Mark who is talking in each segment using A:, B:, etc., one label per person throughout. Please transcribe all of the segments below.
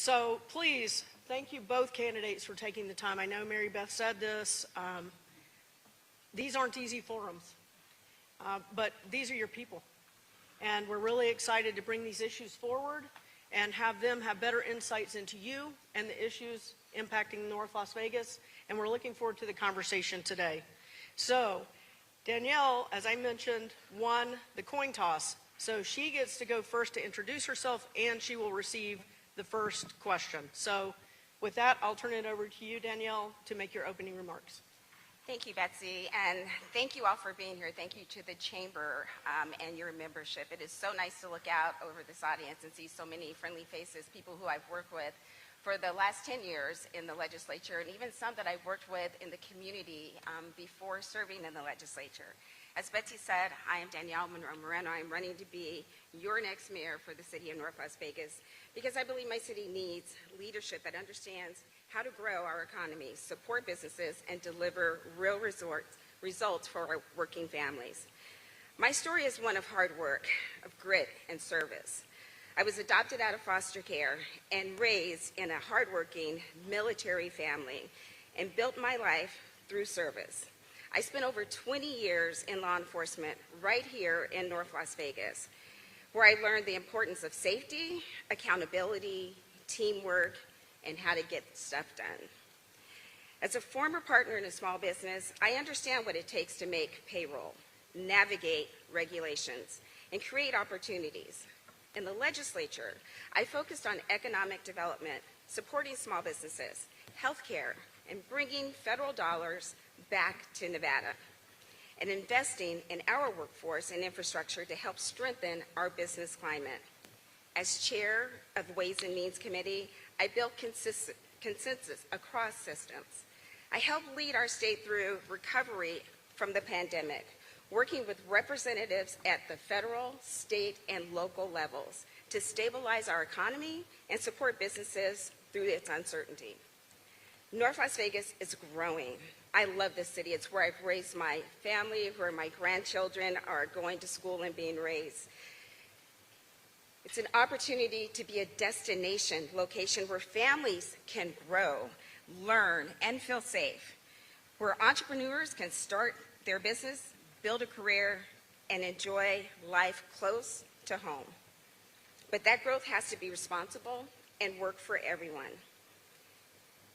A: So please, thank you both candidates for taking the time. I know Mary Beth said this. These aren't easy forums, but these are your people. And we're really excited to bring these issues forward and have them have better insights into you and the issues impacting North Las Vegas. And we're looking forward to the conversation today. So Danielle, as I mentioned, won the coin toss. So she gets to go first to introduce herself, and she will receive the first question. So with that, I'll turn it over to you, Danielle, to make your opening remarks.
B: Thank you, Betsy, and thank you all for being here. Thank you to the Chamber and your membership. It is so nice to look out over this audience and see so many friendly faces, people who I've worked with for the last 10 years in the legislature, and even some that I've worked with in the community before serving in the legislature. As Betsy said, I am Danielle Monroe Moreno. I'm running to be your next mayor for the city of North Las Vegas because I believe my city needs leadership that understands how to grow our economy, support businesses, and deliver real results for our working families. My story is one of hard work, of grit, and service. I was adopted out of foster care and raised in a hardworking military family and built my life through service. I spent over 20 years in law enforcement right here in North Las Vegas, where I learned the importance of safety, accountability, teamwork, and how to get stuff done. As a former partner in a small business, I understand what it takes to make payroll, navigate regulations, and create opportunities. In the legislature, I focused on economic development, supporting small businesses, healthcare, and bringing federal dollars back to Nevada, and investing in our workforce and infrastructure to help strengthen our business climate. As chair of Ways and Means Committee, I built consensus across systems. I helped lead our state through recovery from the pandemic, working with representatives at the federal, state, and local levels to stabilize our economy and support businesses through its uncertainty. North Las Vegas is growing. I love this city. It's where I've raised my family, where my grandchildren are going to school and being raised. It's an opportunity to be a destination location where families can grow, learn, and feel safe, where entrepreneurs can start their business, build a career, and enjoy life close to home. But that growth has to be responsible and work for everyone.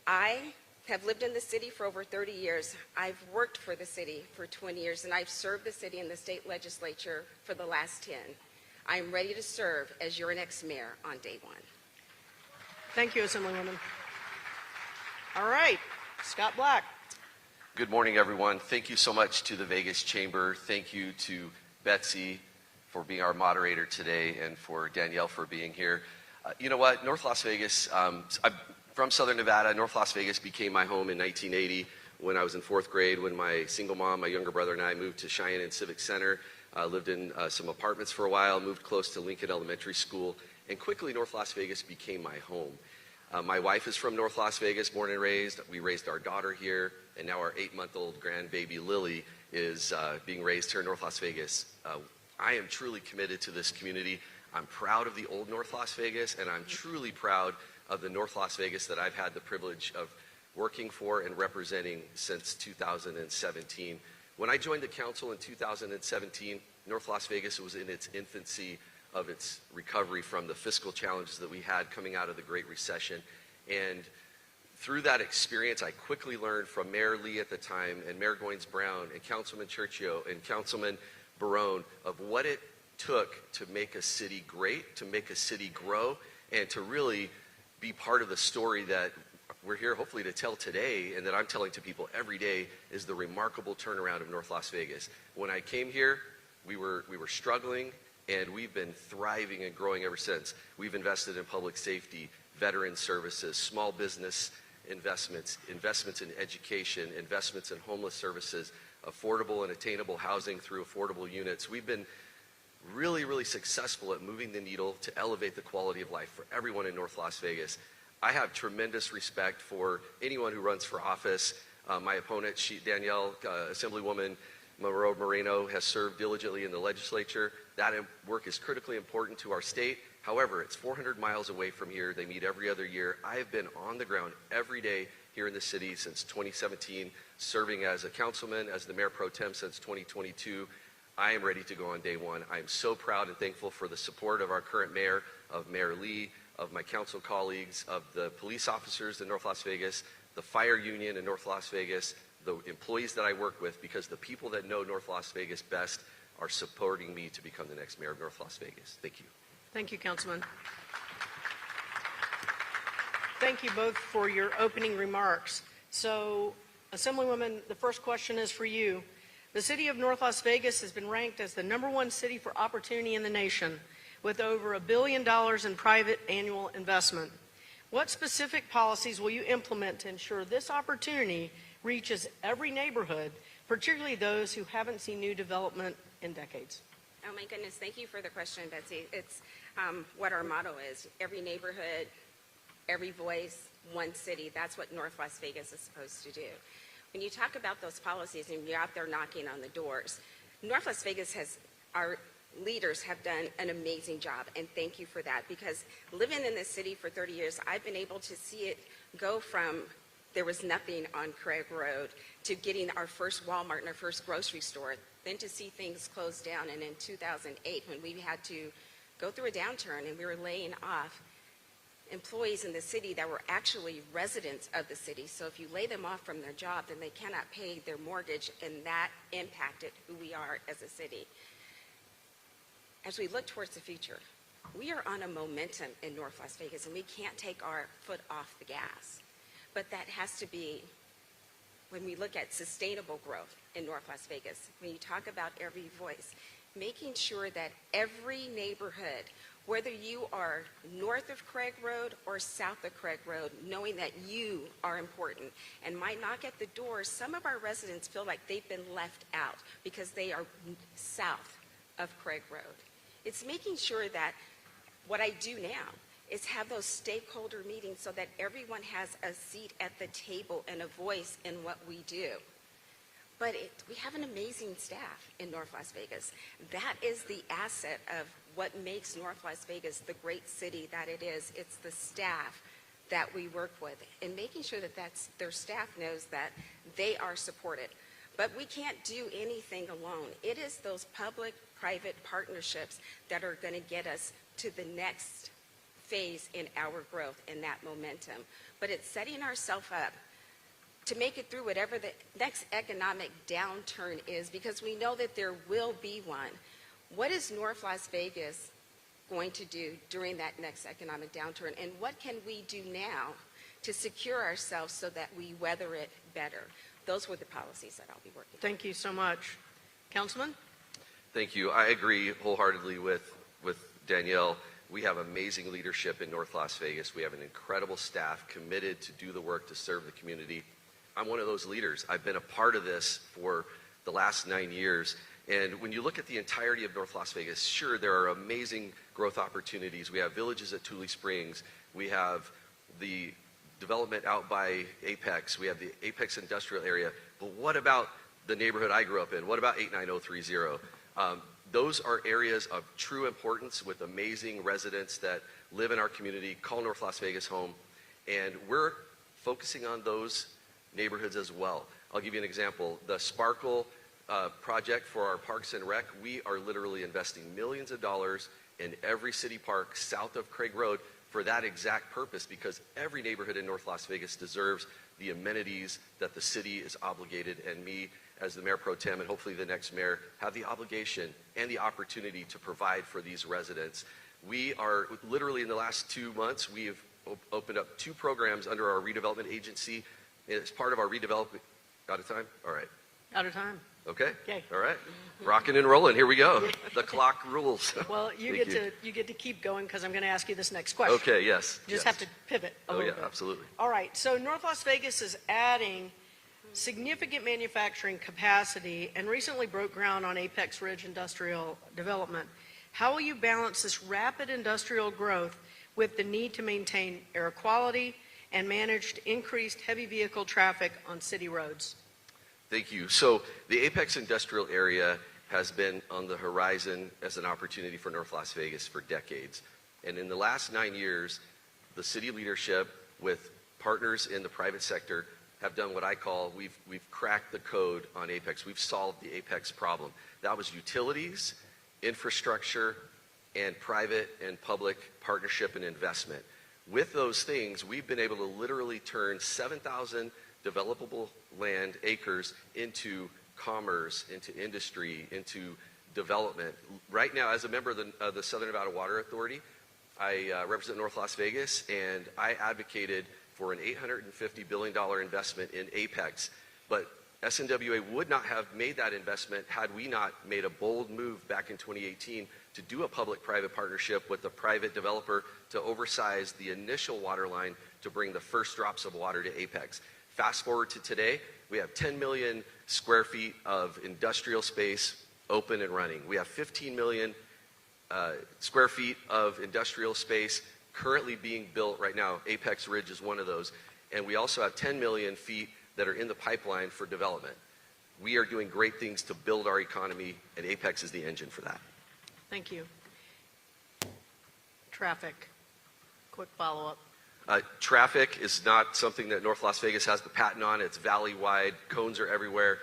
B: I have lived in the city for over 30 years. I've worked for the city for 20 years, and I've served the city in the state legislature for the last 10. I'm ready to serve as your next mayor on day one.
A: Thank you, Assemblywoman. All right, Scott Black.
C: Good morning, everyone. Thank you so much to the Vegas Chamber. Thank you to Betsy for being our moderator today and for Danielle for being here. You know what, North Las Vegas, I'm from Southern Nevada. North Las Vegas became my home in 1980 when I was in 4th grade, when my single mom, my younger brother, and I moved to Cheyenne and Civic Center. Lived in some apartments for a while, moved close to Lincoln Elementary School, and quickly North Las Vegas became my home. My wife is from North Las Vegas, born and raised. We raised our daughter here, and now our 8-month-old grandbaby Lily is being raised here in North Las Vegas. I am truly committed to this community. I'm proud of the old North Las Vegas, and I'm truly proud of the North Las Vegas that I've had the privilege of working for and representing since 2017. When I joined the council in 2017, North Las Vegas was in its infancy of its recovery from the fiscal challenges that we had coming out of the Great Recession. And through that experience, I quickly learned from Mayor Lee at the time and Mayor Goins Brown and Councilman Churchio and Councilman Barone of what it took to make a city great, to make a city grow, and to really be part of the story that we're here hopefully to tell today, and that I'm telling to people every day, is the remarkable turnaround of North Las Vegas. When I came here, we were struggling, and we've been thriving and growing ever since. We've invested in public safety, veteran services, small business investments, investments in education, investments in homeless services, affordable and attainable housing through affordable units. We've been really, really successful at moving the needle to elevate the quality of life for everyone in North Las Vegas. I have tremendous respect for anyone who runs for office. My opponent, Danielle, Assemblywoman Moreno, has served diligently in the legislature. That work is critically important to our state. However, it's 400 miles away from here. They meet every other year. I have been on the ground every day here in the city since 2017, serving as a councilman, as the mayor pro tem since 2022. I am ready to go on day one. I am so proud and thankful for the support of our current mayor, of Mayor Lee, of my council colleagues, of the police officers in North Las Vegas, the fire union in North Las Vegas, the employees that I work with, because the people that know North Las Vegas best are supporting me to become the next mayor of North Las Vegas. Thank you.
A: Thank you, Councilman. Thank you both for your opening remarks. So, Assemblywoman, the first question is for you. The city of North Las Vegas has been ranked as the #1 city for opportunity in the nation, with over $1 billion in private annual investment. What specific policies will you implement to ensure this opportunity reaches every neighborhood, particularly those who haven't seen new development in decades?
B: Oh my goodness, thank you for the question, Betsy. It's what our motto is. Every neighborhood, every voice, one city. That's what North Las Vegas is supposed to do. When you talk about those policies and you're out there knocking on the doors, North Las Vegas our leaders have done an amazing job, and thank you for that, because living in this city for 30 years, I've been able to see it go from there was nothing on Craig Road to getting our first Walmart and our first grocery store, then to see things close down. And in 2008, when we had to go through a downturn and we were laying off employees in the city that were actually residents of the city. So if you lay them off from their job, then they cannot pay their mortgage, and that impacted who we are as a city. As we look towards the future, we are on a momentum in North Las Vegas, and we can't take our foot off the gas. But that has to be, when we look at sustainable growth in North Las Vegas, when you talk about every voice, making sure that every neighborhood, whether you are north of Craig Road or south of Craig Road, knowing that you are important and might knock at the door, some of our residents feel like they've been left out because they are south of Craig Road. It's making sure that what I do now is have those stakeholder meetings so that everyone has a seat at the table and a voice in what we do. But we have an amazing staff in North Las Vegas. That is the asset of what makes North Las Vegas the great city that it is. It's the staff that we work with, and making sure that their staff knows that they are supported. But we can't do anything alone. It is those public-private partnerships that are going to get us to the next phase in our growth and that momentum. But it's setting ourselves up to make it through whatever the next economic downturn is, because we know that there will be one. What is North Las Vegas going to do during that next economic downturn, and what can we do now to secure ourselves so that we weather it better? Those were the policies that I'll be working on.
A: Thank you so much. Councilman?
C: Thank you. I agree wholeheartedly with Danielle. We have amazing leadership in North Las Vegas. We have an incredible staff committed to do the work to serve the community. I'm one of those leaders. I've been a part of this for the last 9 years. And when you look at the entirety of North Las Vegas, sure, there are amazing growth opportunities. We have villages at Tule Springs. We have the development out by Apex. We have the Apex industrial area. But what about the neighborhood I grew up in? What about 89030? Those are areas of true importance with amazing residents that live in our community, call North Las Vegas home. And we're focusing on those neighborhoods as well. I'll give you an example. The Sparkle project for our Parks and Rec, we are literally investing millions of dollars in every city park south of Craig Road for that exact purpose, because every neighborhood in North Las Vegas deserves the amenities that the city is obligated, and me as the mayor pro tem and hopefully the next mayor have the obligation and the opportunity to provide for these residents. We are literally, in the last 2 months, we have opened up 2 programs under our redevelopment agency. It's part of our redevelopment. Out of time? All right.
A: Out of time.
C: Okay.
A: Okay.
C: All right. Rocking and rolling. Here we go. The clock rules.
A: Well, you get to keep going, because I'm going to ask you this next question.
C: Okay. Yes.
A: You just
C: yes.
A: have to pivot a little bit.
C: Absolutely.
A: All right. So North Las Vegas is adding significant manufacturing capacity and recently broke ground on Apex Ridge Industrial Development. How will you balance this rapid industrial growth with the need to maintain air quality and manage increased heavy vehicle traffic on city roads?
C: Thank you. So the Apex industrial area has been on the horizon as an opportunity for North Las Vegas for decades. And in the last 9 years, the city leadership with partners in the private sector have done what I call, we've cracked the code on Apex. We've solved the Apex problem. That was utilities, infrastructure, and private and public partnership and investment. With those things, we've been able to literally turn 7,000 developable land acres into commerce, into industry, into development. Right now, as a member of the Southern Nevada Water Authority, I represent North Las Vegas, and I advocated for an $850 billion investment in Apex. But SNWA would not have made that investment had we not made a bold move back in 2018 to do a public-private partnership with a private developer to oversize the initial water line to bring the first drops of water to Apex. Fast forward to today, we have 10 million square feet of industrial space open and running. We have 15 million square feet of industrial space currently being built right now. Apex Ridge is one of those. And we also have 10 million feet that are in the pipeline for development. We are doing great things to build our economy, and Apex is the engine for that.
A: Thank you. Traffic. Quick follow-up.
C: Traffic is not something that North Las Vegas has the patent on. It's valley-wide. Cones are everywhere.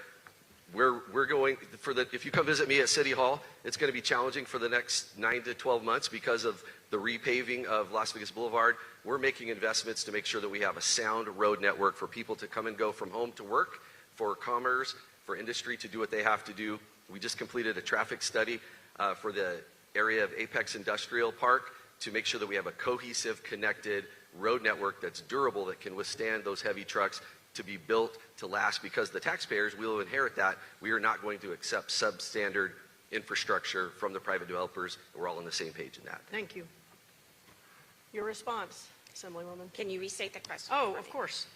C: We're going for if you come visit me at City Hall, it's going to be challenging for the next 9 to 12 months because of the repaving of Las Vegas Boulevard. We're making investments to make sure that we have a sound road network for people to come and go from home to work, for commerce, for industry to do what they have to do. We just completed a traffic study for the area of Apex Industrial Park to make sure that we have a cohesive, connected road network that's durable, that can withstand those heavy trucks, to be built to last, because the taxpayers will inherit that. We are not going to accept substandard infrastructure from the private developers. We're all on the same page in that.
A: Thank you. Your response, Assemblywoman.
B: Can you restate the question?
A: Oh, of course.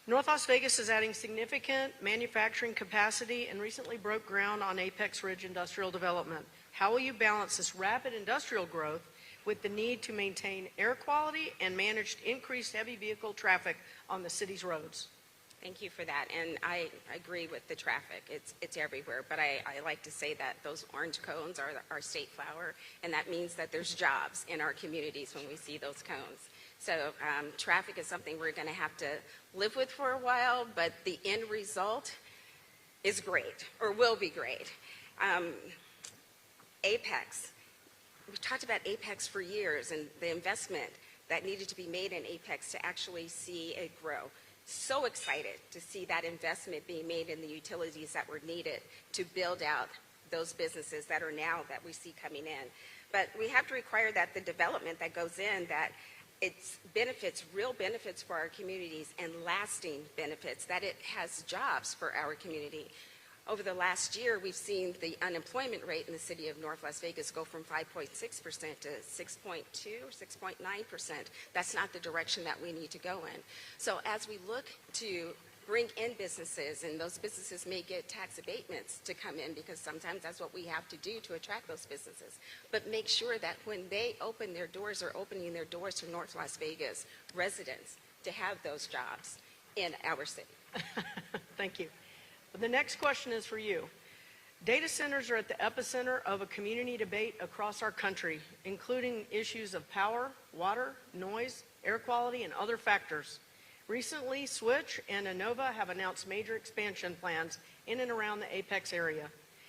A: North Las Vegas is adding significant manufacturing capacity and recently broke ground on Apex Ridge Industrial Development. How will you balance this rapid industrial growth with the need to maintain air quality and manage increased heavy vehicle traffic on the city's roads?
B: Thank you for that, and I agree with the traffic. It's everywhere, but I like to say that those orange cones are our state flower, and that means that there's jobs in our communities when we see those cones. So traffic is something we're going to have to live with for a while, but the end result is great, or will be great. Apex. We've talked about Apex for years and the investment that needed to be made in Apex to actually see it grow. So excited to see that investment being made in the utilities that were needed to build out those businesses that are now that we see coming in. But we have to require that the development that goes in, that it's benefits, real benefits for our communities and lasting benefits, that it has jobs for our community. Over the last year, we've seen the unemployment rate in the city of North Las Vegas go from 5.6% to 6.2 or 6.9%. That's not the direction that we need to go in. So as we look to bring in businesses, and those businesses may get tax abatements to come in, because sometimes that's what we have to do to attract those businesses. But make sure that when they open their doors, they're opening their doors to North Las Vegas residents to have those jobs in our city.
A: Thank you. The next question is for you. Data centers are at the epicenter of a community debate across our country, including issues of power, water, noise, air quality, and other factors. Recently, Switch and Inova have announced major expansion plans in and around the Apex area.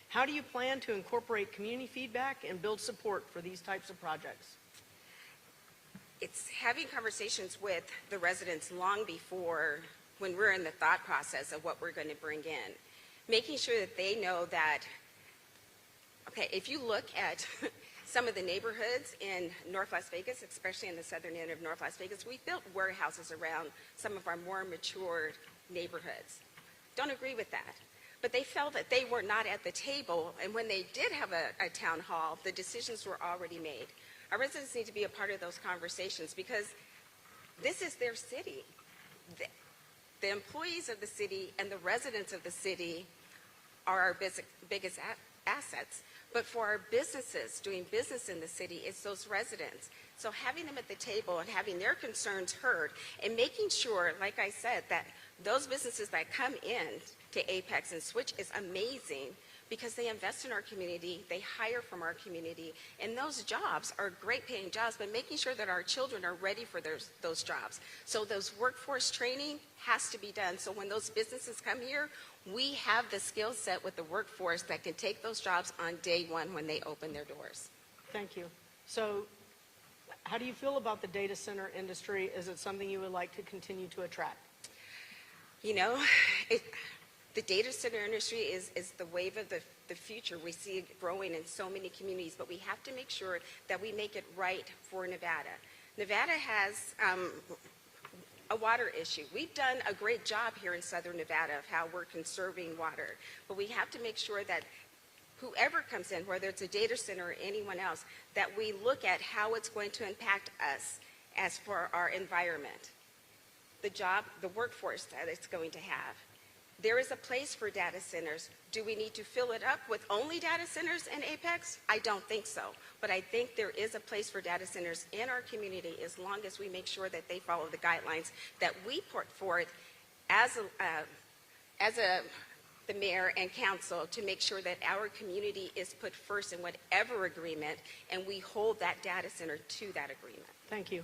A: How do you plan to incorporate community feedback and build support for these types of projects?
B: It's having conversations with the residents long before, when we're in the thought process of what we're going to bring in, making sure that they know that, okay, if you look at some of the neighborhoods in North Las Vegas, especially in the southern end of North Las Vegas, we built warehouses around some of our more mature neighborhoods. Don't agree with that. But they felt that they were not at the table, and when they did have a town hall, the decisions were already made. Our residents need to be a part of those conversations, because this is their city. The employees of the city and the residents of the city are our biggest assets. But for our businesses doing business in the city, it's those residents. So having them at the table and having their concerns heard, and making sure, like I said, that those businesses that come in to Apex and Switch is amazing, because they invest in our community, they hire from our community, and those jobs are great paying jobs, but making sure that our children are ready for those jobs. So those workforce training has to be done. So when those businesses come here, we have the skill set with the workforce that can take those jobs on day one when they open their doors.
A: Thank you. So how do you feel about the data center industry? Is it something you would like to continue to attract?
B: You know, the data center industry is the wave of the future. We see it growing in so many communities, but we have to make sure that we make it right for Nevada. Nevada has a water issue. We've done a great job here in Southern Nevada of how we're conserving water, but we have to make sure that whoever comes in, whether it's a data center or anyone else, that we look at how it's going to impact us as for our environment, the workforce that it's going to have. There is a place for data centers. Do we need to fill it up with only data centers in Apex? I don't think so. But I think there is a place for data centers in our community as long as we make sure that they follow the guidelines that we put forth as the mayor and council to make sure that our community is put first in whatever agreement, and we hold that data center to that agreement.
A: Thank you.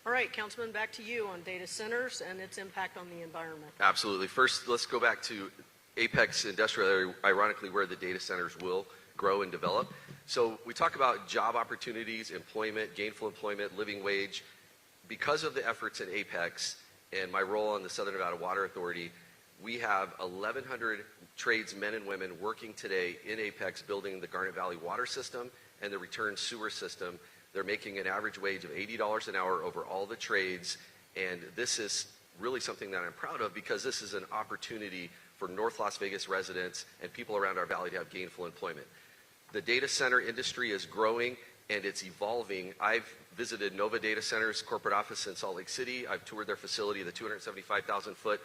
A: All right, Councilman, back to you on data centers and its impact on the environment.
C: Absolutely. First, let's go back to Apex Industrial Area, ironically where the data centers will grow and develop. So we talk about job opportunities, employment, gainful employment, living wage. Because of the efforts in Apex and my role on the Southern Nevada Water Authority, we have 1,100 tradesmen and women working today in Apex building the Garnet Valley water system and the return sewer system. They're making an average wage of $80 an hour over all the trades, and this is really something that I'm proud of because this is an opportunity for North Las Vegas residents and people around our valley to have gainful employment. The data center industry is growing and it's evolving. I've visited Nova Data Center's corporate office in Salt Lake City. I've toured their facility, the 275,000 foot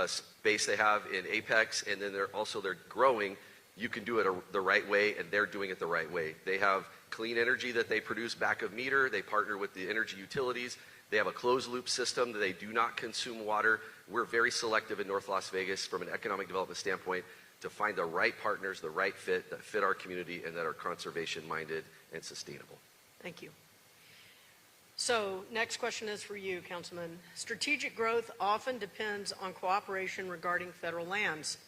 C: space they have in Apex, and then they're growing. You can do it the right way, and they're doing it the right way. They have clean energy that they produce back of meter. They partner with the energy utilities. They have a closed loop system that they do not consume water. We're very selective in North Las Vegas from an economic development standpoint to find the right partners, the right fit that fit our community and that are conservation minded and sustainable.
A: Thank you. So next question is for you, Councilman. Strategic growth often depends on cooperation regarding federal lands.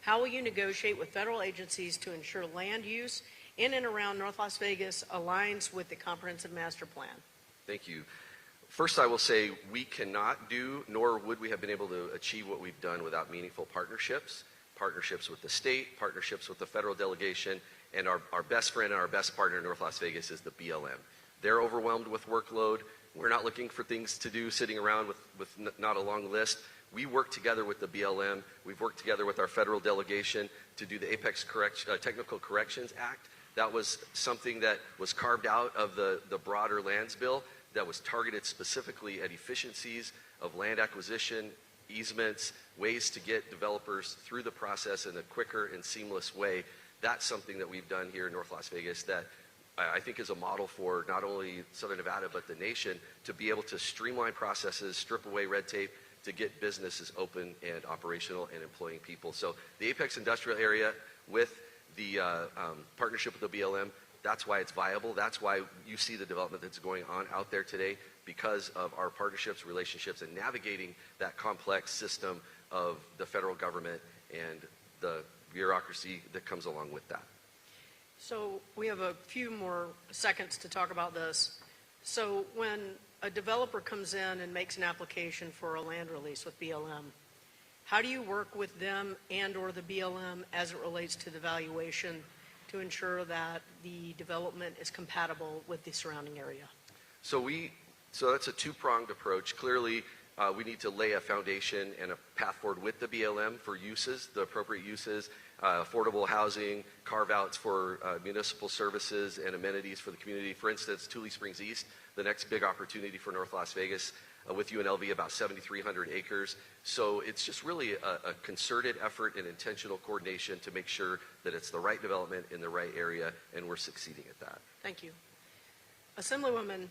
A: How will you negotiate with federal agencies to ensure land use in and around North Las Vegas aligns with the comprehensive master plan?
C: Thank you. First, I will say we cannot do, nor would we have been able to achieve what we've done without meaningful partnerships with the state, partnerships with the federal delegation, and our best friend and our best partner in North Las Vegas is the BLM. They're overwhelmed with workload. We're not looking for things to do sitting around with not a long list. We work together with the BLM. We've worked together with our federal delegation to do the Apex Technical Corrections Act. That was something that was carved out of the broader lands bill that was targeted specifically at efficiencies of land acquisition, easements, ways to get developers through the process in a quicker and seamless way. That's something that we've done here in North Las Vegas that I think is a model for not only Southern Nevada but the nation to be able to streamline processes, strip away red tape, to get businesses open and operational and employing people. So the Apex Industrial Area with the partnership with the BLM, that's why it's viable. That's why you see the development that's going on out there today because of our partnerships, relationships, and navigating that complex system of the federal government and the bureaucracy that comes along with that.
A: So we have a few more seconds to talk about this. So when a developer comes in and makes an application for a land release with BLM, how do you work with them and or the BLM as it relates to the valuation to ensure that the development is compatible with the surrounding area?
C: So that's a two-pronged approach. Clearly, we need to lay a foundation and a path forward with the BLM for uses, the appropriate uses, affordable housing, carve-outs for municipal services and amenities for the community. For instance, Tule Springs East, the next big opportunity for North Las Vegas with UNLV, about 7,300 acres. So it's just really a concerted effort and intentional coordination to make sure that it's the right development in the right area, and we're succeeding at that.
A: Thank you. Assemblywoman,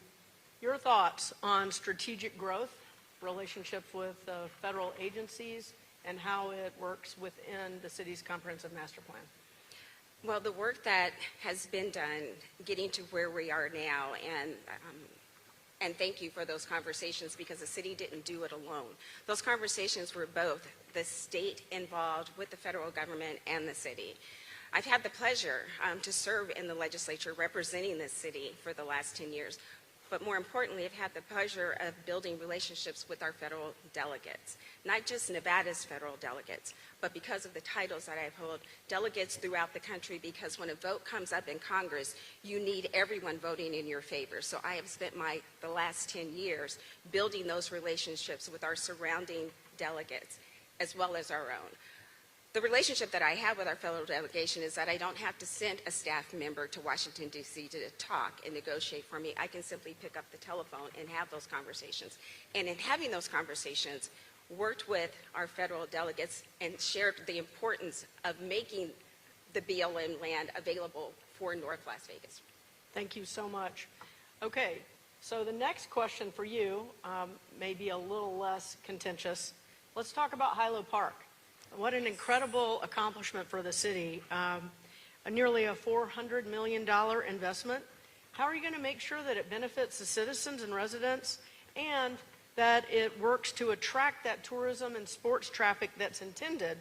A: your thoughts on strategic growth, relationship with federal agencies, and how it works within the city's comprehensive master plan?
B: Well, the work that has been done getting to where we are now, and thank you for those conversations because the city didn't do it alone. Those conversations were both the state involved with the federal government and the city. I've had the pleasure to serve in the legislature representing this city for the last 10 years. But more importantly, I've had the pleasure of building relationships with our federal delegates, not just Nevada's federal delegates, but because of the titles that I hold, delegates throughout the country, because when a vote comes up in Congress, you need everyone voting in your favor. So I have spent the last 10 years building those relationships with our surrounding delegates, as well as our own. The relationship that I have with our federal delegation is that I don't have to send a staff member to Washington, D.C. to talk and negotiate for me. I can simply pick up the telephone and have those conversations. And in having those conversations, worked with our federal delegates and shared the importance of making the BLM land available for North Las Vegas.
A: Thank you so much. Okay, so the next question for you may be a little less contentious. Let's talk about Hilo Park. What an incredible accomplishment for the city. Nearly a $400 million investment. How are you going to make sure that it benefits the citizens and residents and that it works to attract that tourism and sports traffic that's intended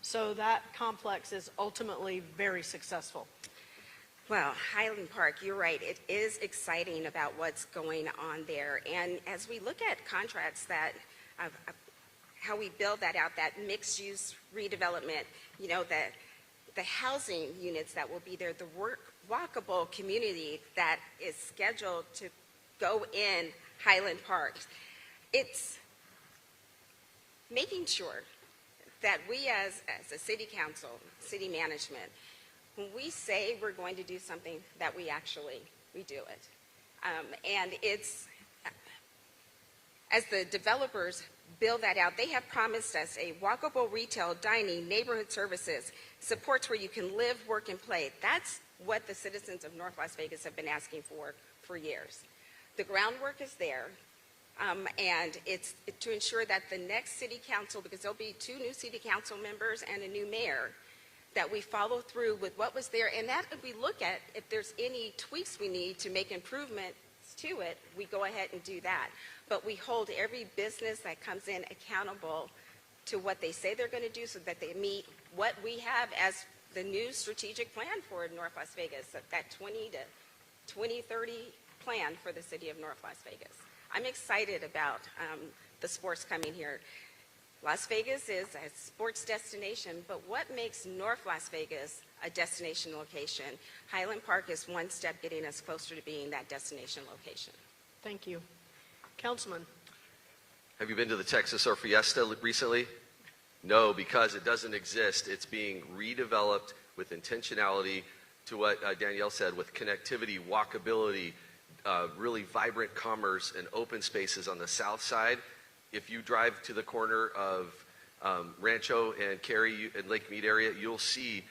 A: so that complex is ultimately very successful?
B: Well, Highland Park, you're right. It is exciting about what's going on there. And as we look at contracts that how we build that out, that mixed-use redevelopment, you know, the housing units that will be there, the walkable community that is scheduled to go in Highland Park. It's making sure that we as a city council, city management, when we say we're going to do something, that we do it. And it's, as the developers build that out, they have promised us a walkable retail, dining, neighborhood services, supports where you can live, work, and play. That's what the citizens of North Las Vegas have been asking for years. The groundwork is there, and it's to ensure that the next city council, because there'll be 2 new city council members and a new mayor, that we follow through with what was there, and that if we look at if there's any tweaks we need to make improvements to it, we go ahead and do that. But we hold every business that comes in accountable to what they say they're going to do so that they meet what we have as the new strategic plan for North Las Vegas, that 20 to 2030 plan for the city of North Las Vegas. I'm excited about the sports coming here. Las Vegas is a sports destination, but what makes North Las Vegas a destination location? Highland Park is one step getting us closer to being that destination location.
A: Thank you. Councilman.
C: Have you been to the Texas Surf Fiesta recently? No, because it doesn't exist. It's being redeveloped with intentionality to what Danielle said, with connectivity, walkability, really vibrant commerce and open spaces on the south side. If you drive to the corner of Rancho and Cary and Lake Mead area, you'll see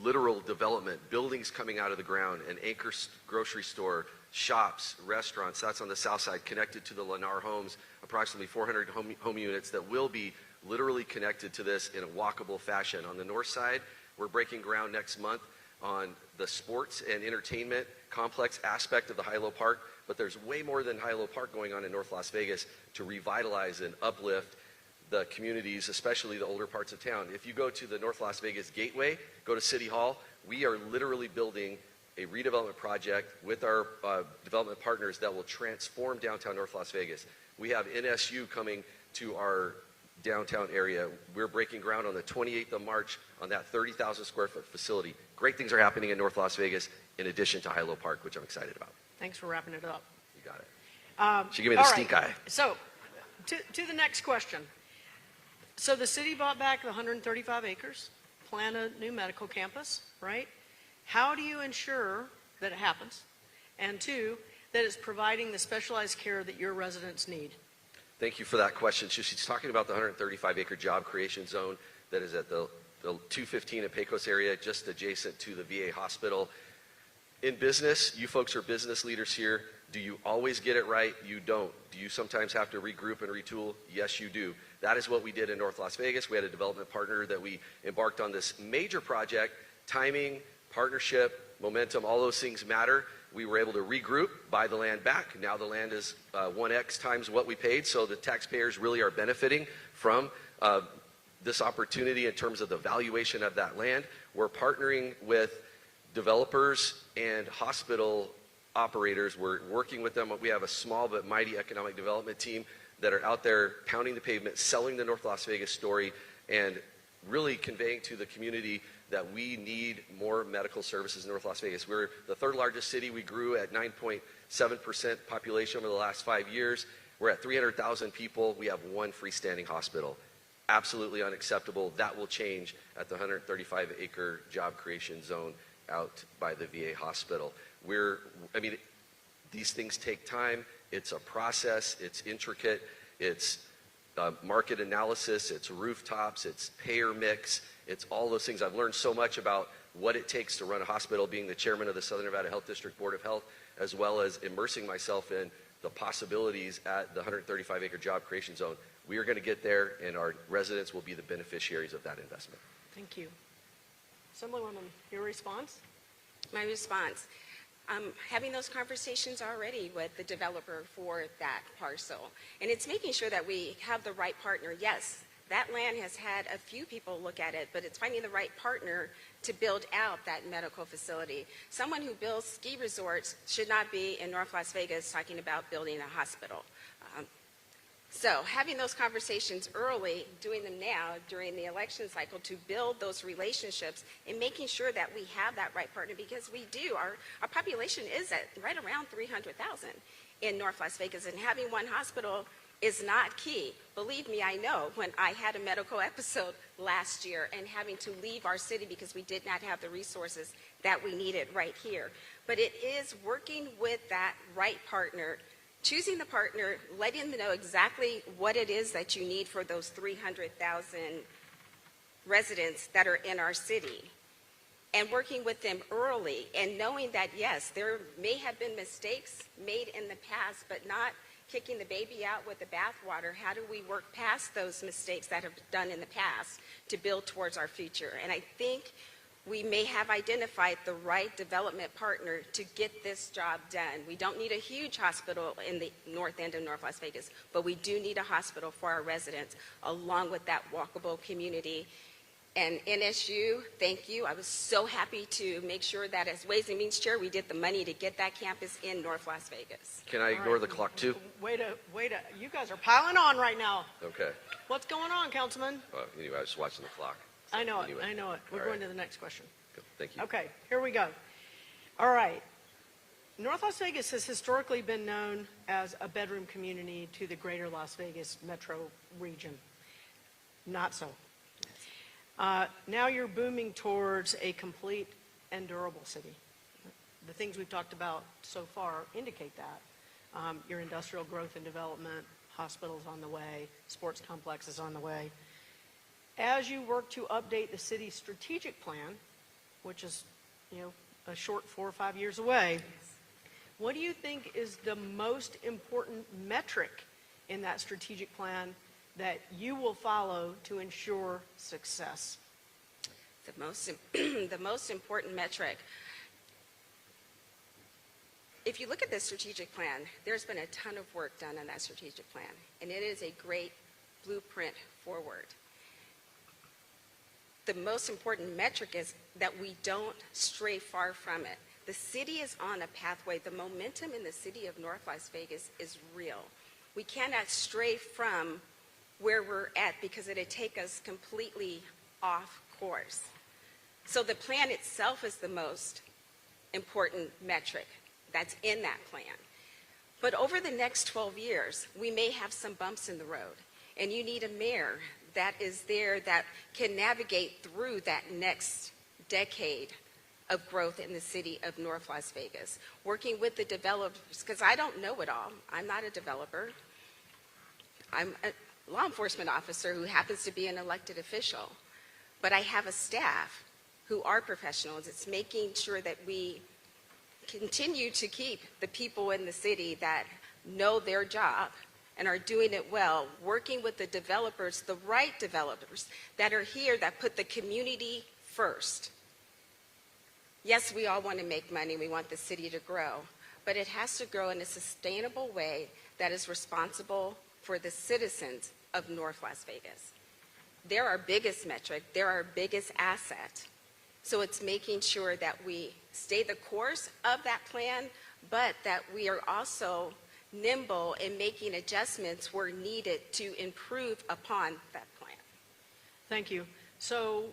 C: literal development, buildings coming out of the ground, an anchor grocery store, shops, restaurants. That's on the south side, connected to the Lennar homes, approximately 400 home units that will be literally connected to this in a walkable fashion. On the north side, we're breaking ground next month on the sports and entertainment complex aspect of the Hilo Park, but there's way more than Hilo Park going on in North Las Vegas to revitalize and uplift the communities, especially the older parts of town. If you go to the North Las Vegas Gateway, go to City Hall, we are literally building a redevelopment project with our development partners that will transform downtown North Las Vegas. We have NSU coming to our downtown area. We're breaking ground on the 28th of March on that 30,000 square foot facility. Great things are happening in North Las Vegas in addition to Hilo Park, which I'm excited about.
A: Thanks for wrapping it up.
C: You got it. She gave me the stink eye.
A: So, to the next question. So the city bought back the 135 acres, plan a new medical campus, right? How do you ensure that it happens? And 2, that it's providing the specialized care that your residents need?
C: Thank you for that question. She's talking about the 135-acre job creation zone that is at the 215 at Pecos area, just adjacent to the VA hospital. In business, you folks are business leaders here. Do you always get it right? You don't. Do you sometimes have to regroup and retool? Yes, you do. That is what we did in North Las Vegas. We had a development partner that we embarked on this major project timing, partnership, momentum, all those things matter. We were able to regroup, buy the land back. Now the land is 1x times what we paid, so the taxpayers really are benefiting from this opportunity in terms of the valuation of that land. We're partnering with developers and hospital operators. We're working with them. We have a small but mighty economic development team that are out there pounding the pavement, selling the North Las Vegas story, and really conveying to the community that we need more medical services in North Las Vegas. We're the third largest city. We grew at 9.7% population over the last 5 years. We're at 300,000 people. We have one freestanding hospital. Absolutely unacceptable. That will change at the 135-acre job creation zone out by the VA hospital. These things take time. It's a process. It's intricate. It's market analysis. It's rooftops. It's payer mix. It's all those things. I've learned so much about what it takes to run a hospital, being the chairman of the Southern Nevada Health District Board of Health, as well as immersing myself in the possibilities at the 135-acre job creation zone. We are going to get there, and our residents will be the beneficiaries of that investment.
A: Thank you. Assemblywoman, your response?
B: My response, having those conversations already with the developer for that parcel. And it's making sure that we have the right partner. Yes, that land has had a few people look at it, but it's finding the right partner to build out that medical facility. Someone who builds ski resorts should not be in North Las Vegas talking about building a hospital. So having those conversations early, doing them now during the election cycle to build those relationships and making sure that we have that right partner, because we do. Our population is at right around 300,000 in North Las Vegas, and having one hospital is not key. Believe me, I know when I had a medical episode last year and having to leave our city because we did not have the resources that we needed right here. But it is working with that right partner, choosing the partner, letting them know exactly what it is that you need for those 300,000 residents that are in our city, and working with them early and knowing that, yes, there may have been mistakes made in the past, but not kicking the baby out with the bathwater. How do we work past those mistakes that have been done in the past to build towards our future? And I think we may have identified the right development partner to get this job done. We don't need a huge hospital in the north end of North Las Vegas, but we do need a hospital for our residents, along with that walkable community. And NSU, thank you. I was so happy to make sure that as Ways and Means Chair, we did the money to get that campus in North Las Vegas.
C: Can I ignore the clock too?
A: Wait a, you guys are piling on right now.
C: Okay.
A: What's going on, Councilman?
C: Anyway, I was watching the clock.
A: I know
C: Anyway.
A: it, I know it. We're
C: All
A: going
C: right.
A: to the next question.
C: Go. Thank you.
A: Okay, here we go. All right. North Las Vegas has historically been known as a bedroom community to the greater Las Vegas metro region. Not so. Now you're booming towards a complete and durable city. The things we've talked about so far indicate that. Your industrial growth and development, hospitals on the way, sports complexes on the way. As you work to update the city's strategic plan, which is, a short 4 or 5 years away, what do you think is the most important metric in that strategic plan that you will follow to ensure success?
B: The most important metric. If you look at the strategic plan, there's been a ton of work done on that strategic plan, and it is a great blueprint forward. The most important metric is that we don't stray far from it. The city is on a pathway. The momentum in the city of North Las Vegas is real. We cannot stray from where we're at because it'd take us completely off course. So the plan itself is the most important metric that's in that plan. But over the next 12 years, we may have some bumps in the road, and you need a mayor that is there that can navigate through that next decade of growth in the city of North Las Vegas, working with the developers, because I don't know it all. I'm not a developer. I'm a law enforcement officer who happens to be an elected official, but I have a staff who are professionals. It's making sure that we continue to keep the people in the city that know their job and are doing it well, working with the developers, the right developers that are here that put the community first. Yes, we all want to make money. We want the city to grow, but it has to grow in a sustainable way that is responsible for the citizens of North Las Vegas. They're our biggest metric. They're our biggest asset. So it's making sure that we stay the course of that plan, but that we are also nimble in making adjustments where needed to improve upon that plan.
A: Thank you. So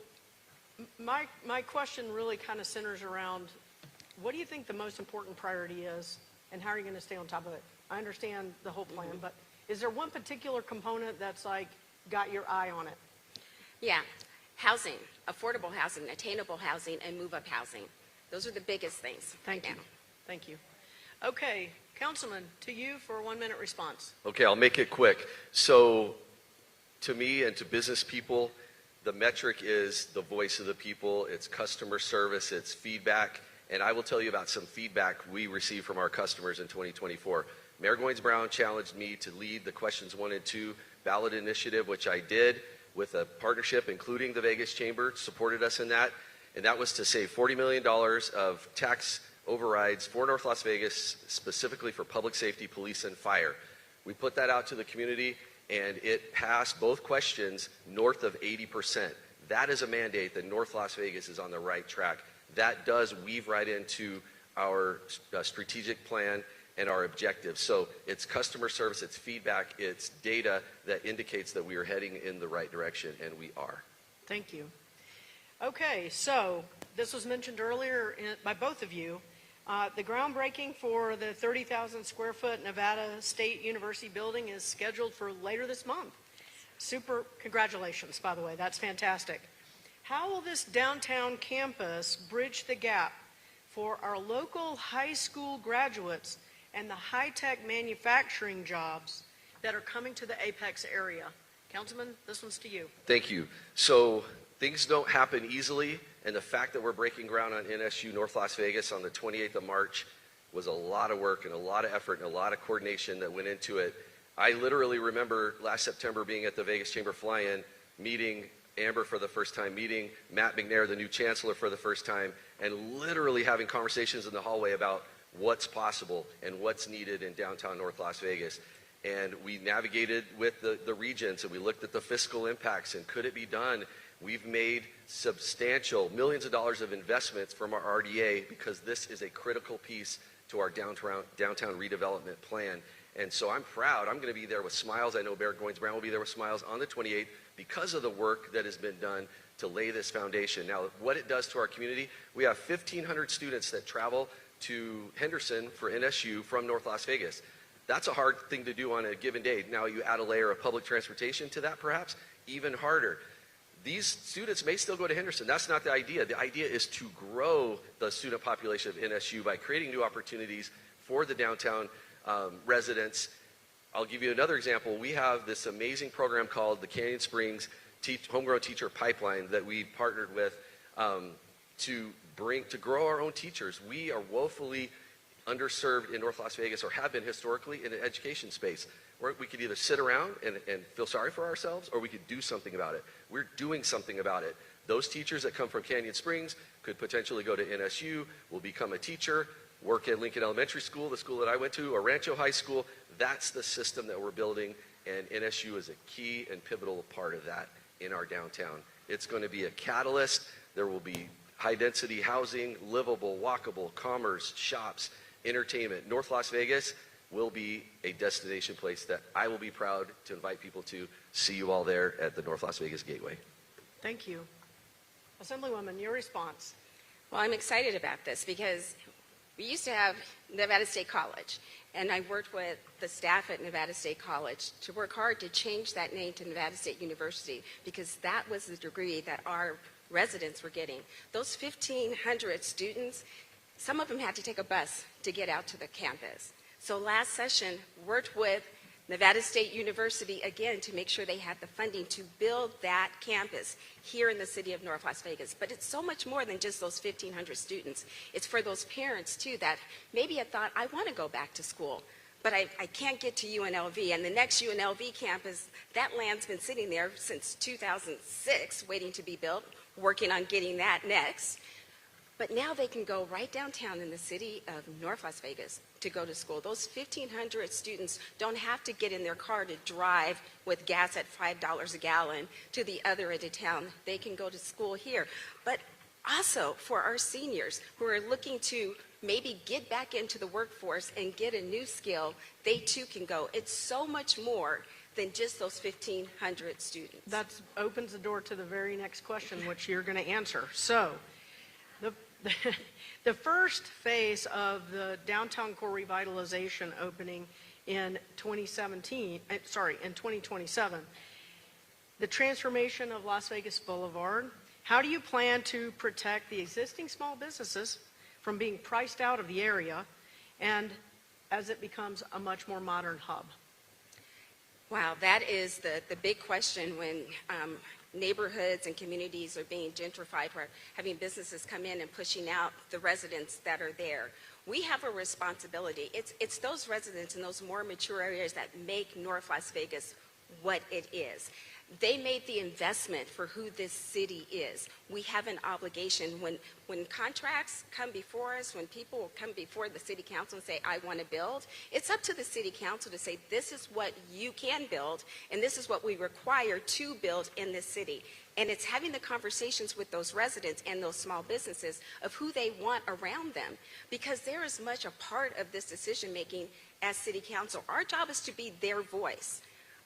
A: my question really kind of centers around, what do you think the most important priority is, and how are you going to stay on top of it? I understand the whole plan, but is there one particular component that's like got your eye on it?
B: Yeah, housing, affordable housing, attainable housing, and move-up housing. Those are the biggest things.
A: Thank you. Thank you. Okay, Councilman, to you for a 1-minute response.
C: Okay, I'll make it quick. So to me and to business people, the metric is the voice of the people. It's customer service, it's feedback. And I will tell you about some feedback we received from our customers in 2024. Mayor Goins-Brown challenged me to lead the questions 1 and 2 ballot initiative, which I did with a partnership, including the Vegas Chamber, supported us in that. And that was to save $40 million of tax overrides for North Las Vegas, specifically for public safety, police, and fire. We put that out to the community, and it passed both questions north of 80%. That is a mandate that North Las Vegas is on the right track. That does weave right into our strategic plan and our objectives. So it's customer service, it's feedback, it's data that indicates that we are heading in the right direction, and we are.
A: Thank you. Okay, so this was mentioned earlier by both of you. The groundbreaking for the 30,000 square foot Nevada State University building is scheduled for later this month. Super, congratulations, by the way, that's fantastic. How will this downtown campus bridge the gap for our local high school graduates and the high-tech manufacturing jobs that are coming to the Apex area? Councilman, this one's to you.
C: Thank you. So things don't happen easily, and the fact that we're breaking ground on NSU North Las Vegas on the 28th of March was a lot of work and a lot of effort and a lot of coordination that went into it. I literally remember last September being at the Vegas Chamber fly-in, meeting Amber for the first time, meeting Matt McNair, the new chancellor, for the first time, and literally having conversations in the hallway about what's possible and what's needed in downtown North Las Vegas. And we navigated with the regents, and we looked at the fiscal impacts and could it be done. We've made substantial millions of dollars of investments from our RDA because this is a critical piece to our downtown redevelopment plan. And so I'm proud. I'm going to be there with smiles. I know Mayor Goins-Brown will be there with smiles on the 28th because of the work that has been done to lay this foundation. Now, what it does to our community, we have 1,500 students that travel to Henderson for NSU from North Las Vegas. That's a hard thing to do on a given day. Now you add a layer of public transportation to that, perhaps, even harder. These students may still go to Henderson. That's not the idea. The idea is to grow the student population of NSU by creating new opportunities for the downtown residents. I'll give you another example. We have this amazing program called the Canyon Springs Homegrown Teacher Pipeline that we partnered with to grow our own teachers. We are woefully underserved in North Las Vegas, or have been historically, in an education space where we could either sit around and feel sorry for ourselves, or we could do something about it. We're doing something about it. Those teachers that come from Canyon Springs could potentially go to NSU, will become a teacher, work at Lincoln Elementary School, the school that I went to, or Rancho High School. That's the system that we're building, and NSU is a key and pivotal part of that in our downtown. It's going to be a catalyst. There will be high-density housing, livable, walkable, commerce, shops, entertainment. North Las Vegas will be a destination place that I will be proud to invite people to. See you all there at the North Las Vegas Gateway.
A: Thank you. Assemblywoman, your response.
B: Well, I'm excited about this because we used to have Nevada State College, and I worked with the staff at Nevada State College to work hard to change that name to Nevada State University, because that was the degree that our residents were getting. Those 1,500 students, some of them had to take a bus to get out to the campus. So last session, worked with Nevada State University again to make sure they had the funding to build that campus here in the city of North Las Vegas. But it's so much more than just those 1,500 students. It's for those parents too that maybe had thought, I want to go back to school, but I can't get to UNLV. And the next UNLV campus, that land's been sitting there since 2006 waiting to be built, working on getting that next. But now they can go right downtown in the city of North Las Vegas to go to school. Those 1,500 students don't have to get in their car to drive with gas at $5 a gallon to the other end of town. They can go to school here. But also for our seniors who are looking to maybe get back into the workforce and get a new skill, they too can go. It's so much more than just those 1,500 students.
A: That opens the door to the very next question, which you're going to answer. So, the first phase of the downtown core revitalization opening in 2027, the transformation of Las Vegas Boulevard, how do you plan to protect the existing small businesses from being priced out of the area and as it becomes a much more modern hub?
B: Wow, that is the big question when neighborhoods and communities are being gentrified, or having businesses come in and pushing out the residents that are there. We have a responsibility. It's those residents in those more mature areas that make North Las Vegas what it is. They made the investment for who this city is. We have an obligation. When contracts come before us, when people come before the city council and say, I want to build, it's up to the city council to say, this is what you can build, and this is what we require to build in this city. And it's having the conversations with those residents and those small businesses of who they want around them, because they're as much a part of this decision making as city council. Our job is to be their voice.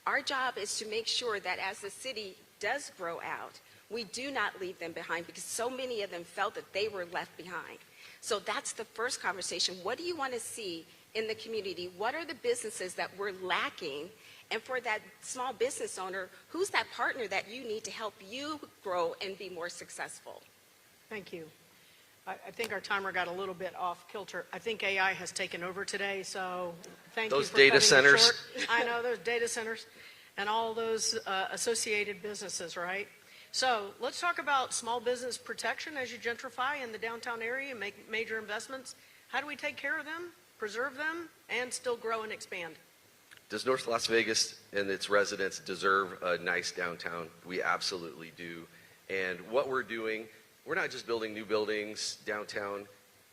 B: Our job is to make sure that as the city does grow out, we do not leave them behind, because so many of them felt that they were left behind. So that's the first conversation. What do you want to see in the community? What are the businesses that we're lacking? And for that small business owner, who's that partner that you need to help you grow and be more successful?
A: Thank you. I think our timer got a little bit off kilter. I think AI has taken over today, so thank you
C: Those
A: for
C: data
A: cutting it
C: centers.
A: short. I know, those data centers and all those associated businesses, right? So let's talk about small business protection as you gentrify in the downtown area and make major investments. How do we take care of them, preserve them, and still grow and expand?
C: Does North Las Vegas and its residents deserve a nice downtown? We absolutely do. And what we're doing, we're not just building new buildings downtown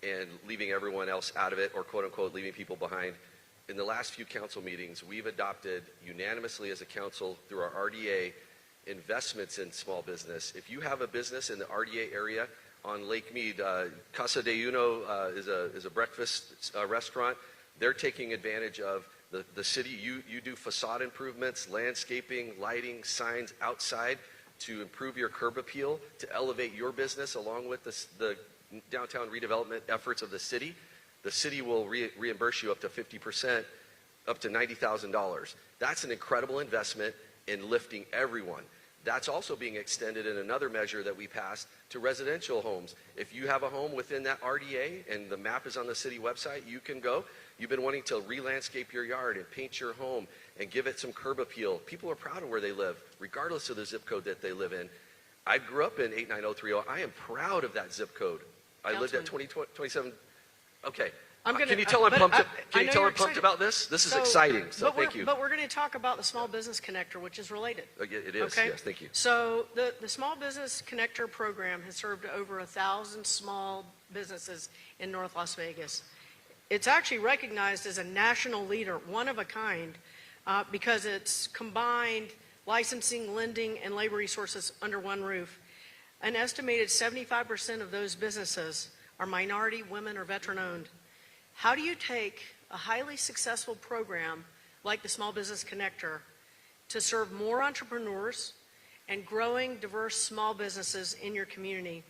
C: and leaving everyone else out of it, or quote unquote leaving people behind. In the last few council meetings, we've adopted unanimously as a council through our RDA investments in small business. If you have a business in the RDA area on Lake Mead, Casa de Uno is a breakfast restaurant. They're taking advantage of the city. You do facade improvements, landscaping, lighting, signs outside to improve your curb appeal, to elevate your business along with the downtown redevelopment efforts of the city. The city will reimburse you up to 50%, up to $90,000. That's an incredible investment in lifting everyone. That's also being extended in another measure that we passed to residential homes. If you have a home within that RDA and the map is on the city website, you can go. You've been wanting to re-landscape your yard and paint your home and give it some curb appeal. People are proud of where they live, regardless of the zip code that they live in. I grew up in 89030. I am proud of that zip code. I lived at 2027. Okay. Can you tell I'm pumped? Can you tell I'm pumped about this? This is exciting. So thank you.
A: But we're going to talk about the Small Business Connector, which is related.
C: It is.
A: Okay?
C: Yes. Thank you.
A: So the Small Business Connector program has served over 1,000 small businesses in North Las Vegas. It's actually recognized as a national leader, one of a kind, because it's combined licensing, lending, and labor resources under one roof. An estimated 75% of those businesses are minority, women, or veteran-owned. How do you take a highly successful program like the Small Business Connector to serve more entrepreneurs and growing diverse small businesses in your community?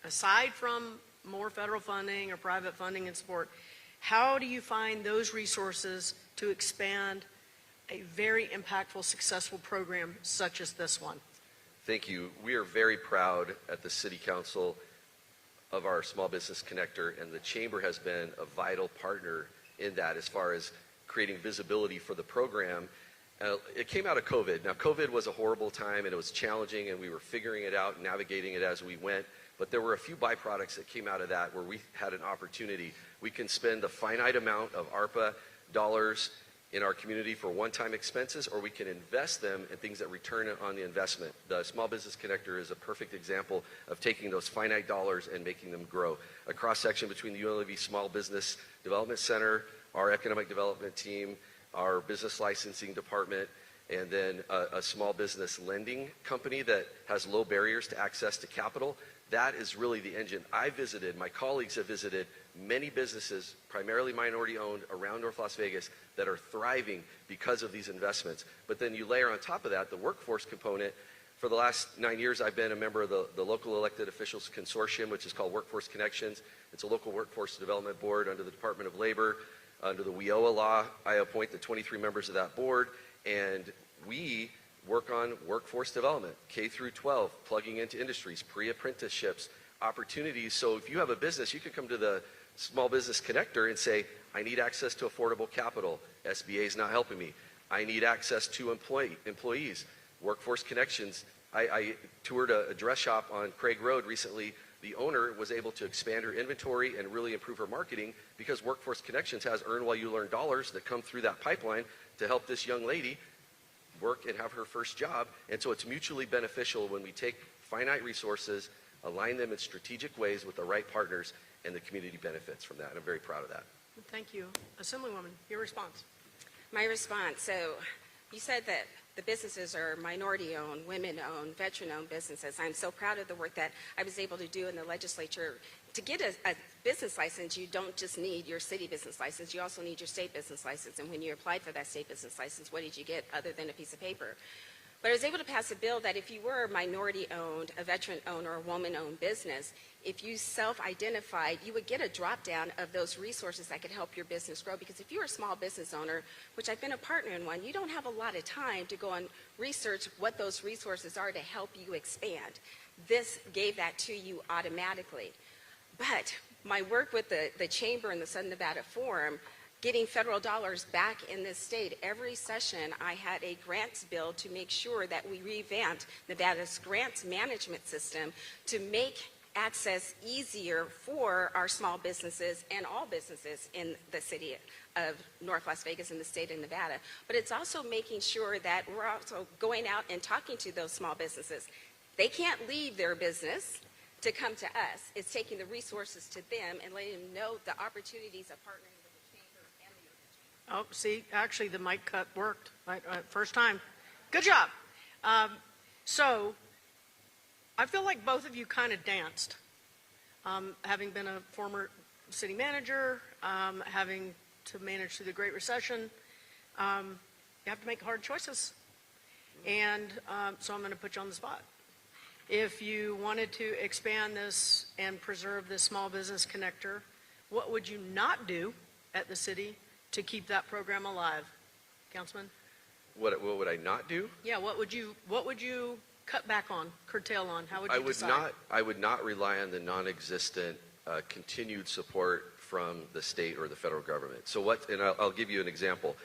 A: Aside from more federal funding or private funding and support, how do you find those resources to expand a very impactful, successful program such as this one?
C: Thank you. We are very proud at the City Council of our Small Business Connector, and the Chamber has been a vital partner in that as far as creating visibility for the program. It came out of COVID. Now, COVID was a horrible time, and it was challenging, and we were figuring it out and navigating it as we went. But there were a few byproducts that came out of that where we had an opportunity. We can spend a finite amount of ARPA dollars in our community for one-time expenses, or we can invest them in things that return on the investment. The Small Business Connector is a perfect example of taking those finite dollars and making them grow. A cross-section between the UNLV Small Business Development Center, our economic development team, our business licensing department, and then a small business lending company that has low barriers to access to capital. That is really the engine. I visited, my colleagues have visited many businesses, primarily minority owned, around North Las Vegas that are thriving because of these investments. But then you layer on top of that the workforce component. For the last 9 years, I've been a member of the local elected officials consortium, which is called Workforce Connections. It's a local workforce development board under the Department of Labor. Under the WIOA law, I appoint the 23 members of that board, and we work on workforce development, K through 12, plugging into industries, pre-apprenticeships, opportunities. So if you have a business, you can come to the Small Business Connector and say, I need access to affordable capital. SBA is not helping me. I need access to employees. Workforce Connections. I toured a dress shop on Craig Road recently. The owner was able to expand her inventory and really improve her marketing because Workforce Connections has earn while you learn dollars that come through that pipeline to help this young lady work and have her first job. And so it's mutually beneficial when we take finite resources, align them in strategic ways with the right partners, and the community benefits from that. And I'm very proud of that.
A: Thank you. Assemblywoman, your response.
B: My response, so you said that the businesses are minority-owned, women-owned, veteran-owned businesses. I'm so proud of the work that I was able to do in the legislature. To get a business license, you don't just need your city business license, you also need your state business license. And when you applied for that state business license, what did you get other than a piece of paper? But I was able to pass a bill that if you were a minority-owned, a veteran-owned, or a woman-owned business, if you self-identified, you would get a drop-down of those resources that could help your business grow. Because if you're a small business owner, which I've been a partner in one, you don't have a lot of time to go and research what those resources are to help you expand. This gave that to you automatically. But my work with the Chamber and the Southern Nevada Forum, getting federal dollars back in this state, every session I had a grants bill to make sure that we revamped Nevada's grants management system to make access easier for our small businesses and all businesses in the city of North Las Vegas and the state of Nevada. But it's also making sure that we're also going out and talking to those small businesses. They can't leave their business to come to us. It's taking the resources to them and letting them know the opportunities of partnering with the chamber and the other chamber.
A: Oh, see, actually the mic cut worked. First time. Good job. So I feel like both of you kind of danced. Having been a former city manager, having to manage through the Great Recession, you have to make hard choices. And so I'm going to put you on the spot. If you wanted to expand this and preserve this Small Business Connector, what would you not do at the city to keep that program alive? Councilman?
C: What would I not do?
A: Yeah, what would you cut back on, curtail on? How would you decide?
C: I would not rely on the non-existent continued support from the state or the federal government. So and I'll give you an example.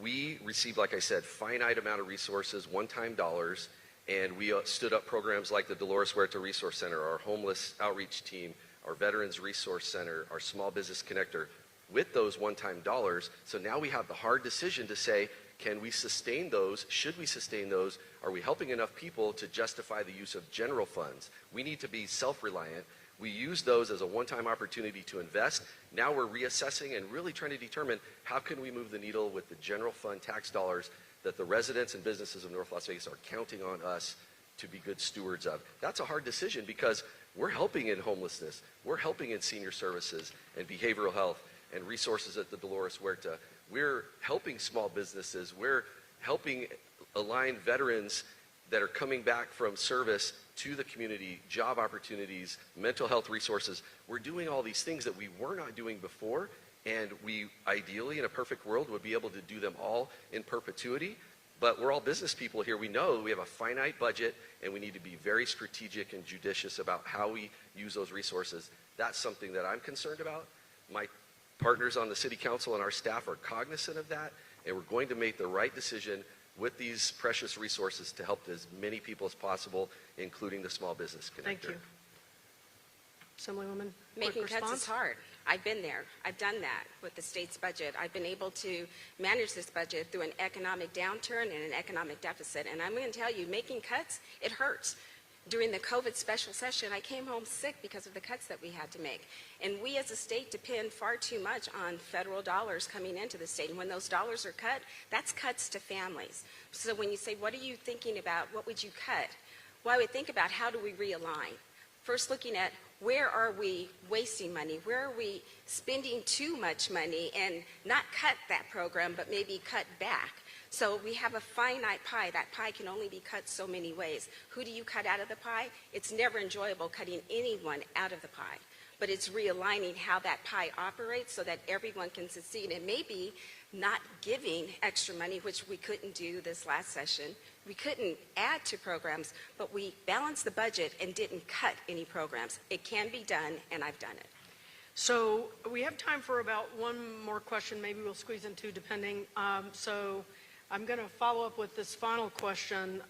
C: We received, like I said, finite amount of resources, one-time dollars, and we stood up programs like the Dolores Huerta Resource Center, our homeless outreach team, our Veterans Resource Center, our Small Business Connector, with those one-time dollars. So now we have the hard decision to say, can we sustain those? Should we sustain those? Are we helping enough people to justify the use of general funds? We need to be self-reliant. We use those as a one-time opportunity to invest. Now we're reassessing and really trying to determine how can we move the needle with the general fund tax dollars that the residents and businesses of North Las Vegas are counting on us to be good stewards of. That's a hard decision because we're helping in homelessness. We're helping in senior services and behavioral health and resources at the Dolores Huerta. We're helping small businesses. We're helping align veterans that are coming back from service to the community, job opportunities, mental health resources. We're doing all these things that we were not doing before, and we ideally, in a perfect world, would be able to do them all in perpetuity. But we're all business people here. We know we have a finite budget, and we need to be very strategic and judicious about how we use those resources. That's something that I'm concerned about. My partners on the city council and our staff are cognizant of that, and we're going to make the right decision with these precious resources to help as many people as possible, including the Small Business Connector.
A: Thank you. Assemblywoman,
B: Making
A: quick
B: cuts
A: response?
B: is hard. I've been there. I've done that with the state's budget. I've been able to manage this budget through an economic downturn and an economic deficit. And I'm going to tell you, making cuts, it hurts. During the COVID special session, I came home sick because of the cuts that we had to make. And we as a state depend far too much on federal dollars coming into the state. And when those dollars are cut, that's cuts to families. So when you say, what are you thinking about? What would you cut? Well, I would think about how do we realign? First, looking at where are we wasting money? Where are we spending too much money and not cut that program, but maybe cut back? So we have a finite pie. That pie can only be cut so many ways. Who do you cut out of the pie? It's never enjoyable cutting anyone out of the pie, but it's realigning how that pie operates so that everyone can succeed, and maybe not giving extra money, which we couldn't do this last session. We couldn't add to programs, but we balanced the budget and didn't cut any programs. It can be done, and I've done it.
A: So we have time for about one more question. Maybe we'll squeeze in two, depending. So I'm going to follow up with this final question,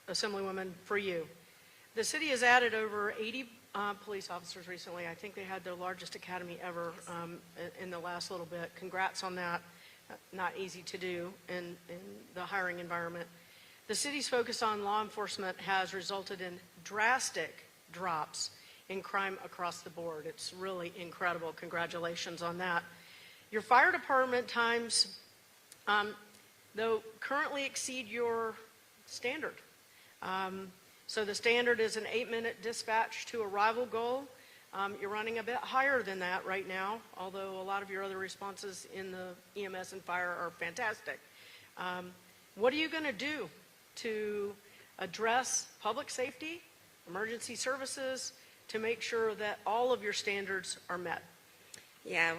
A: Assemblywoman, for you. The city has added over 80 police officers recently. I think they had their largest academy ever in the last little bit. Congrats on that. Not easy to do in the hiring environment. The city's focus on law enforcement has resulted in drastic drops in crime across the board. It's really incredible. Congratulations on that. Your fire department times, though, currently exceed your standard. So the standard is an 8-minute dispatch to arrival goal. You're running a bit higher than that right now, although a lot of your other responses in the EMS and fire are fantastic. What are you going to do to address public safety, emergency services, to make sure that all of your standards are met?
B: Yeah,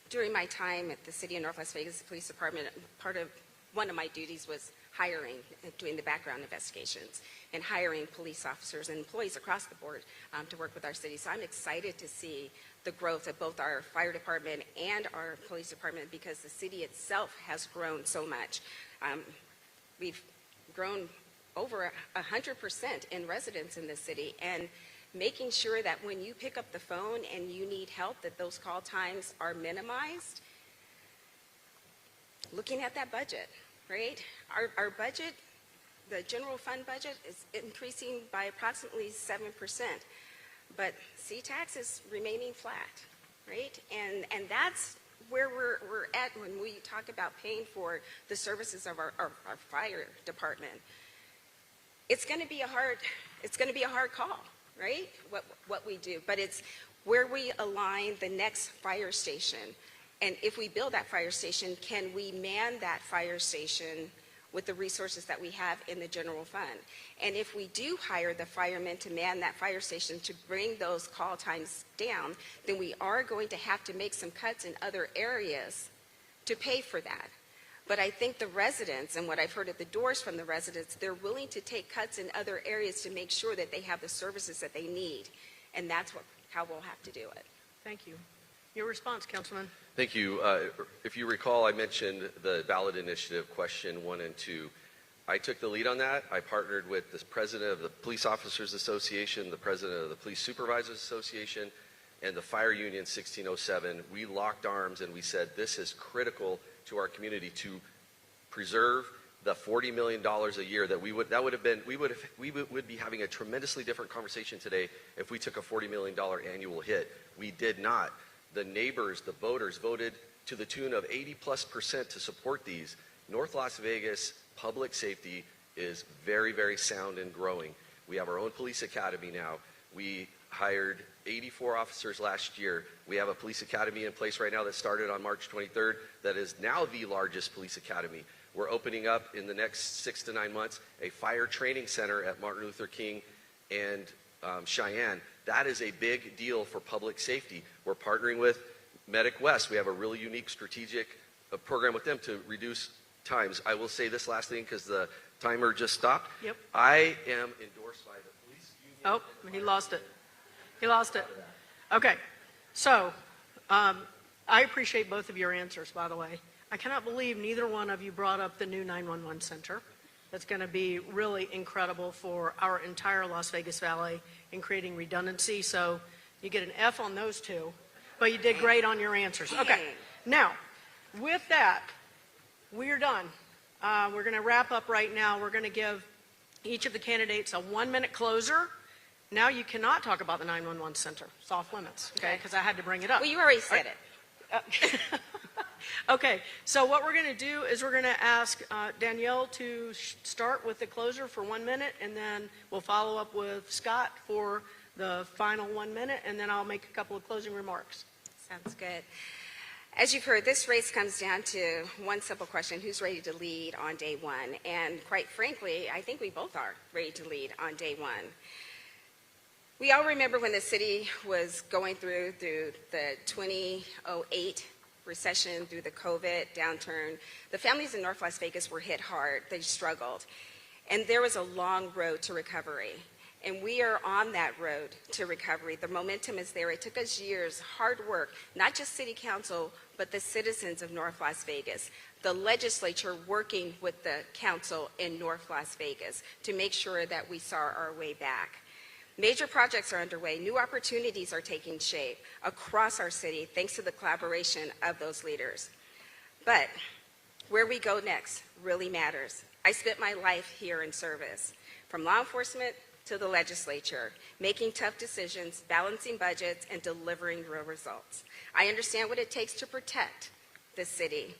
B: during my time at the City of North Las Vegas Police Department, one of my duties was hiring, doing the background investigations, and hiring police officers and employees across the board to work with our city. So I'm excited to see the growth of both our fire department and our police department, because the city itself has grown so much. We've grown over 100% in residents in the city, and making sure that when you pick up the phone and you need help, that those call times are minimized. Looking at that budget, right? Our budget, the general fund budget, is increasing by approximately 7%, but C-tax is remaining flat, right? And that's where we're at when we talk about paying for the services of our fire department. It's going to be a hard call, right? What we do, but it's where we align the next fire station. And if we build that fire station, can we man that fire station with the resources that we have in the general fund? And if we do hire the firemen to man that fire station to bring those call times down, then we are going to have to make some cuts in other areas to pay for that. But I think the residents, and what I've heard at the doors from the residents, they're willing to take cuts in other areas to make sure that they have the services that they need. And that's how we'll have to do it.
A: Thank you. Your response, Councilman.
C: Thank you. If you recall, I mentioned the ballot initiative, question 1 and 2. I took the lead on that. I partnered with the president of the Police Officers Association, the president of the Police Supervisors Association, and the Fire Union 1607. We locked arms and we said this is critical to our community to preserve the $40 million a year that we would be having a tremendously different conversation today if we took a $40 million annual hit. We did not. The neighbors, the voters voted to the tune of 80+% to support these. North Las Vegas public safety is very, very sound and growing. We have our own police academy now. We hired 84 officers last year. We have a police academy in place right now that started on March 23rd that is now the largest police academy. We're opening up in the next 6 to 9 months a fire training center at Martin Luther King and Cheyenne. That is a big deal for public safety. We're partnering with Medic West. We have a really unique strategic program with them to reduce times. I will say this last thing because the timer just stopped.
A: Yep.
C: I am endorsed by the police union.
A: Oh, he lost it. He lost it. Okay. So, I appreciate both of your answers, by the way. I cannot believe neither one of you brought up the new 911 center. That's going to be really incredible for our entire Las Vegas Valley in creating redundancy. So, You get an F on those two, but you did great on your answers. Okay, now, with that, we're done. We're going to wrap up right now. We're going to give each of the candidates a 1-minute closer. Now you cannot talk about the 911 center. It's off limits, okay, because I had to bring it up.
B: Well, you already said it.
A: Okay, so what we're going to do is we're going to ask Danielle to start with the closer for 1 minute, and then we'll follow up with Scott for the final 1 minute, and then I'll make a couple of closing remarks.
B: Sounds good. As you've heard, this race comes down to one simple question: who's ready to lead on day one? And quite frankly, I think we both are ready to lead on day one. We all remember when the city was going through the 2008 recession, through the COVID downturn. The families in North Las Vegas were hit hard. They struggled. And there was a long road to recovery. And we are on that road to recovery. The momentum is there. It took us years, hard work, not just city council, but the citizens of North Las Vegas, the legislature working with the council in North Las Vegas to make sure that we saw our way back. Major projects are underway. New opportunities are taking shape across our city thanks to the collaboration of those leaders. But where we go next really matters. I spent my life here in service, from law enforcement to the legislature, making tough decisions, balancing budgets, and delivering real results. I understand what it takes to protect this city.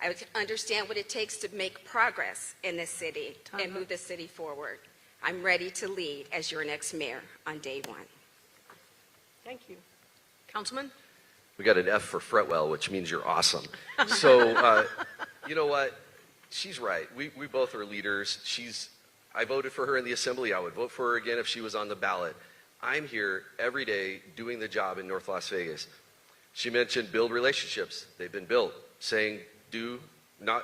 B: I understand what it takes to make progress in this city and move the city forward. I'm ready to lead as your next mayor on day one.
A: Thank you. Councilman?
C: We got an F for Fretwell, which means you're awesome. So, you know what? She's right. We both are leaders. I voted for her in the assembly. I would vote for her again if she was on the ballot. I'm here every day doing the job in North Las Vegas. She mentioned build relationships. They've been built. Saying do, not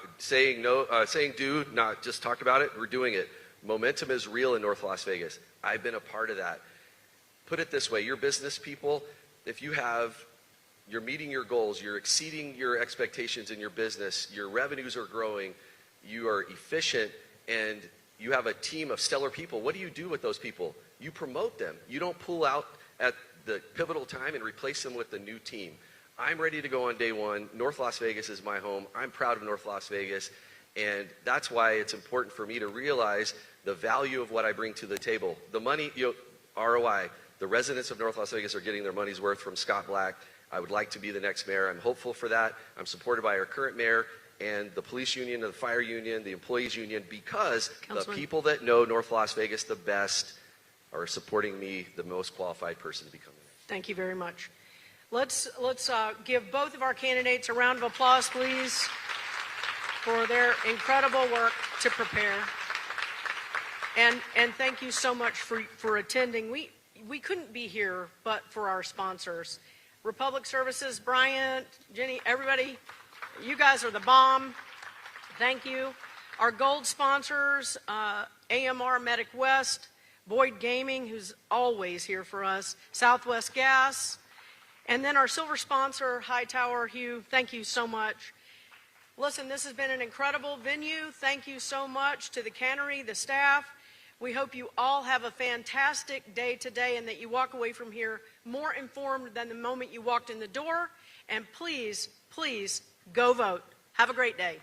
C: just talk about it. We're doing it. Momentum is real in North Las Vegas. I've been a part of that. Put it this way, you're business people. If you're meeting your goals, you're exceeding your expectations in your business, your revenues are growing, you are efficient, and you have a team of stellar people. What do you do with those people? You promote them. You don't pull out at the pivotal time and replace them with a new team. I'm ready to go on day one. North Las Vegas is my home. I'm proud of North Las Vegas. And that's why it's important for me to realize the value of what I bring to the table. The money, ROI, the residents of North Las Vegas are getting their money's worth from Scott Black. I would like to be the next mayor. I'm hopeful for that. I'm supported by our current mayor and the police union, the fire union, the employees union, because the people that know North Las Vegas the best are supporting me, the most qualified person to become mayor.
A: Thank you very much. Let's give both of our candidates a round of applause, please, for their incredible work to prepare. And thank you so much for attending. We couldn't be here but for our sponsors. Republic Services, Bryant, Jenny, everybody, you guys are the bomb. Thank you. Our gold sponsors, AMR Medic West, Boyd Gaming, who's always here for us, Southwest Gas, and then our silver sponsor, Hightower Hugh. Thank you so much. Listen, this has been an incredible venue. Thank you so much to the cannery, the staff. We hope you all have a fantastic day today and that you walk away from here more informed than the moment you walked in the door. And please, please go vote. Have a great day.